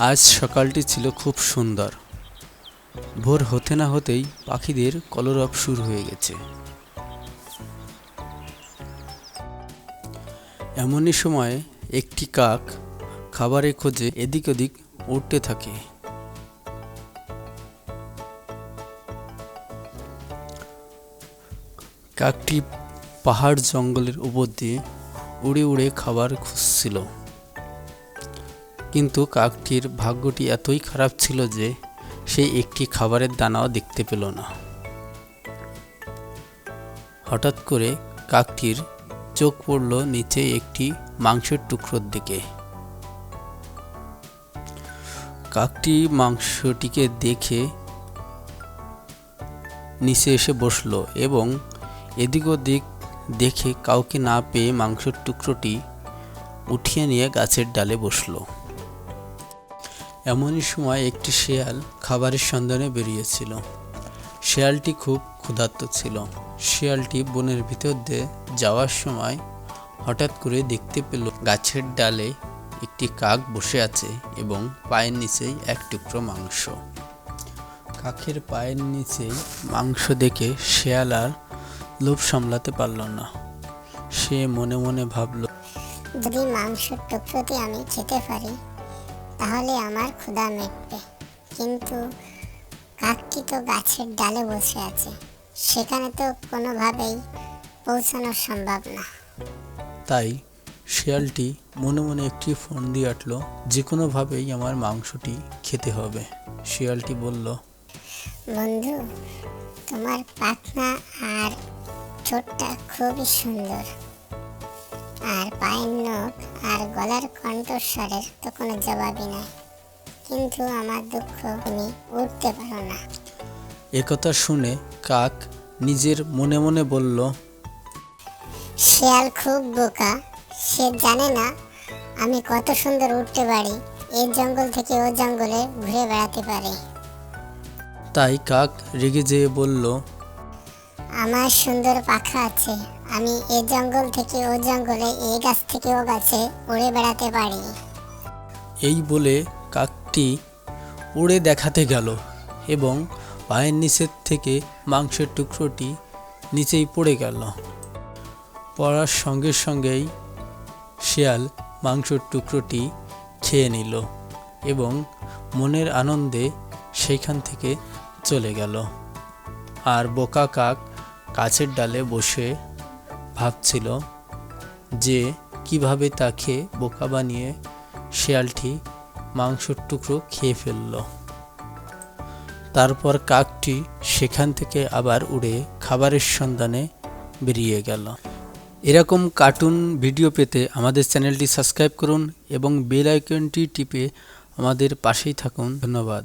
আজ সকালটি ছিল খুব সুন্দর। ভোর হতে না হতেই পাখিদের কলরব শুরু হয়ে গেছে। এমনই সময় একটি কাক খাবারের খোঁজে এদিক ওদিক উড়তে থাকে। কাকটি পাহাড় জঙ্গলের উপর দিয়ে উড়ে উড়ে খাবার খুঁজছিল, কিন্তু কাকটির ভাগ্যটি এতই খারাপ ছিল যে সে একটি খাবারের দানাও দেখতে পেল না। হঠাৎ করে কাকটির চোখ পড়ল নিচে একটি মাংসের টুকরোর দিকে। কাকটি মাংসটিকে দেখে নিচে এসে বসল এবং এদিক ওদিক দেখে কাউকে না পেয়ে মাংসের টুকরোটি উঠিয়ে নিয়ে গাছের ডালে বসল। এমনই সময় একটি শেয়াল খাবারের সন্ধানে বেরিয়েছিল। শেয়ালটি খুব ক্ষুধার্ত ছিল। শেয়ালটি বনের ভিতর দিয়ে যাওয়ার সময় হঠাৎ করে দেখতে পেল গাছের ডালে একটি কাক বসে আছে এবং পায়ের নিচেই এক টুকরো মাংস। কাকের পায়ের নিচেই মাংস দেখে শেয়াল আর লোভ সামলাতে পারল না। সে মনে মনে ভাবল, যদি মাংসের টুকরোটি আমি খেতে পারি তাহলে আমার ক্ষুধা মিটবে, কিন্তু কাকটি তো গাছের ডালে বসে আছে, সেখানে তো কোনোভাবেই পৌঁছানো সম্ভব না। তাই শেয়ালটি মনে মনে একটি ফোন দিয়ে আঁটল, যে কোনোভাবেই আমার মাংসটি খেতে হবে। শেয়ালটি বলল, বন্ধু, তোমার পাখনা আর ঠোঁটটা খুবই সুন্দর, আর পায়ের নখ আর গলার কণ্ঠস্বরের তো কোনো জবাবই নাই, কিন্তু আমার দুঃখ তুমি উঠতে পারো না। একথা শুনে কাক নিজের মনে মনে বলল, শেয়াল খুব বোকা, সে জানে না আমি কত সুন্দর উঠতে পারি, এই জঙ্গল থেকে ও জঙ্গলে ঘুরে বেড়াতে পারি। তাই কাক রেগে যেয়ে বলল, আমার সুন্দর পাখা আছে, আমি এই জঙ্গল থেকে ও জঙ্গলে, এই গাছ থেকে ও গাছে উড়ে বেড়াতে পারি। এই বলে কাকটি উড়ে দেখাতে গেল এবং পায়ের নিচের থেকে মাংসের টুকরোটি নিচেই পড়ে গেল। পড়ার সঙ্গে সঙ্গেই শেয়াল মাংসের টুকরোটি খেয়ে নিল এবং মনের আনন্দে সেইখান থেকে চলে গেল। আর বোকা কাক গাছের ডালে বসে ভাবছিল যে কিভাবে তাকে বোকা বানিয়ে শেয়ালটি মাংসের টুকরো খেয়ে ফেলল। তারপর কাকটি সেখান থেকে আবার উড়ে খাবারের সন্ধানে বেরিয়ে গেল। এরকম কার্টুন ভিডিও পেতে আমাদের চ্যানেলটি সাবস্ক্রাইব করুন এবং বেল আইকনটি টিপে আমাদের পাশেই থাকুন। ধন্যবাদ।